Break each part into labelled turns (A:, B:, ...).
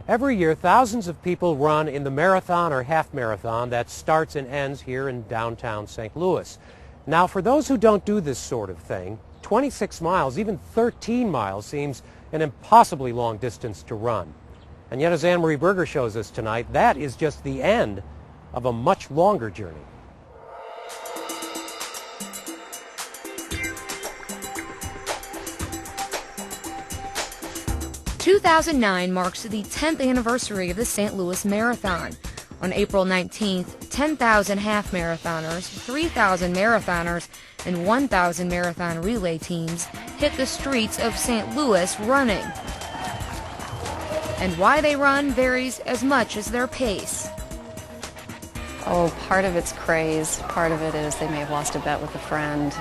A: Every year, thousands of people run in the marathon or half marathon that starts and ends here in downtown St. Louis. Now, for those who don't do this sort of thing, 26 miles, even 13 miles, seems an impossibly long distance to run. And yet, as Anne-Marie Berger shows us tonight, that is just the end of a much longer journey.
B: "2009 marks the 10th anniversary of the St. Louis Marathon. On April 19th, 10,000 half marathoners, 3,000 marathoners, and 1,000 marathon relay teams hit the streets of St. Louis running. And why they run varies as much as their pace.
C: Oh, part of it's craze. Part of it is they may have lost a bet with a friend.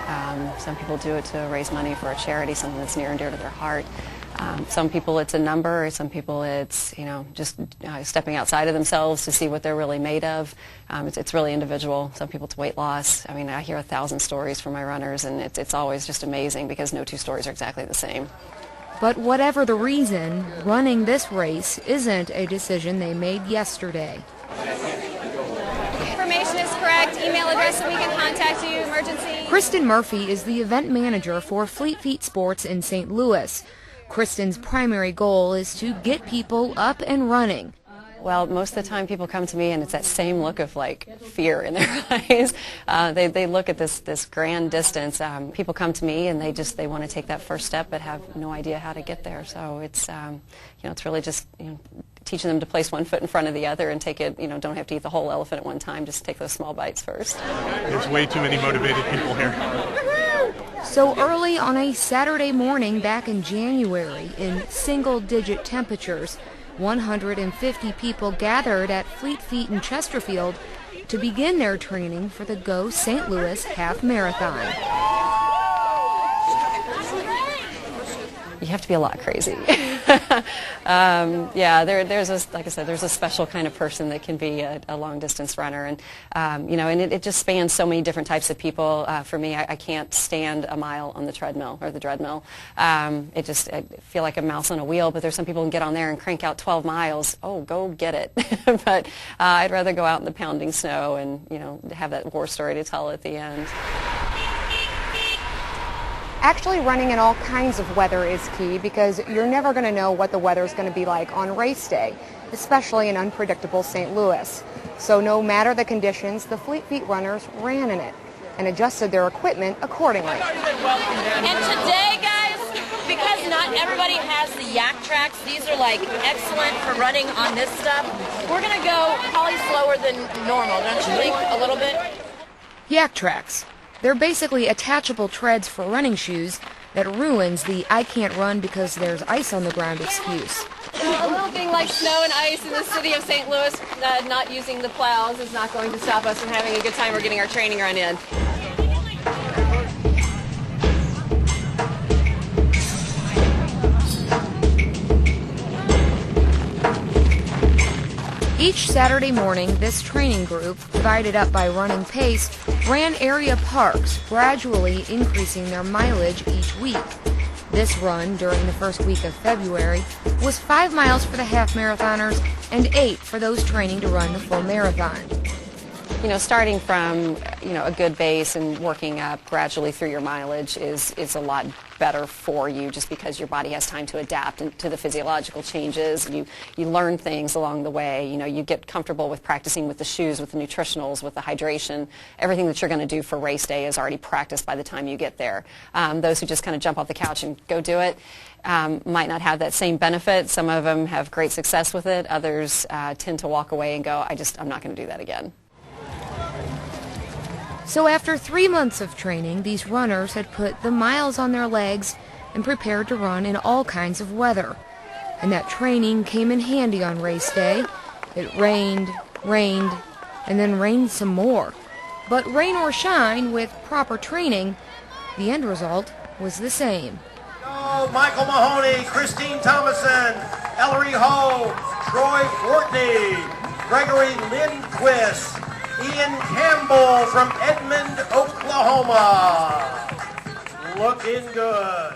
C: Some people do it to raise money for a charity, something that's near and dear to their heart. Some people it's a number. Some people it's, just stepping outside of themselves to see what they're really made of. It's really individual. Some people it's weight loss. I mean, I hear 1,000 stories from my runners, and it's always just amazing because no two stories are exactly the same.
B: But whatever the reason, running this race isn't a decision they made yesterday.
D: Information is correct. Email address so we can contact you. Emergency.
B: Kristen Murphy is the event manager for Fleet Feet Sports in St. Louis. Kristen's primary goal is to get people up and running.
C: Well, most of the time people come to me and it's that same look of fear in their eyes. They look at this grand distance. People come to me and they want to take that first step but have no idea how to get there. So it's it's really just teaching them to place one foot in front of the other and take it. Don't have to eat the whole elephant at one time. Just take those small bites first.
E: There's way too many motivated people here.
B: So early on a Saturday morning back in January, in single-digit temperatures, 150 people gathered at Fleet Feet in Chesterfield to begin their training for the Go St. Louis Half Marathon.
C: You have to be a lot crazy. There's a special kind of person that can be a long-distance runner, and and it just spans so many different types of people. For me, I can't stand a mile on the treadmill or the treadmill. I feel like a mouse on a wheel. But there's some people who can get on there and crank out 12 miles. Oh, go get it! But I'd rather go out in the pounding snow and have that war story to tell at the end.
F: Actually, running in all kinds of weather is key because you're never going to know what the weather is going to be like on race day, especially in unpredictable St. Louis. So no matter the conditions, the Fleet Feet runners ran in it and adjusted their equipment accordingly.
G: And today, guys, because not everybody has the yak tracks, these are excellent for running on this stuff. We're going to go probably slower than normal, don't you think, a little bit?
B: Yak tracks. They're basically attachable treads for running shoes that ruins the "I can't run because there's ice on the ground" excuse.
D: A little thing like snow and ice in the city of St. Louis, not using the plows is not going to stop us from having a good time or getting our training run in.
B: Each Saturday morning, this training group, divided up by running pace, ran area parks, gradually increasing their mileage each week. This run, during the first week of February, was 5 miles for the half marathoners and 8 for those training to run the full marathon.
C: Starting from a good base and working up gradually through your mileage is a lot better for you, just because your body has time to adapt to the physiological changes. You learn things along the way. You get comfortable with practicing with the shoes, with the nutritionals, with the hydration. Everything that you're going to do for race day is already practiced by the time you get there. Those who just kind of jump off the couch and go do it might not have that same benefit. Some of them have great success with it. Others tend to walk away and go, I'm not going to do that again.
B: So after 3 months of training, these runners had put the miles on their legs and prepared to run in all kinds of weather. And that training came in handy on race day. It rained, and then rained some more. But rain or shine, with proper training, the end result was the same.
H: Go Michael Mahoney, Christine Thomason, Ellery Ho, Troy Fortney, Gregory Lindquist, Ian Campbell from Edmond, Oklahoma. Looking good.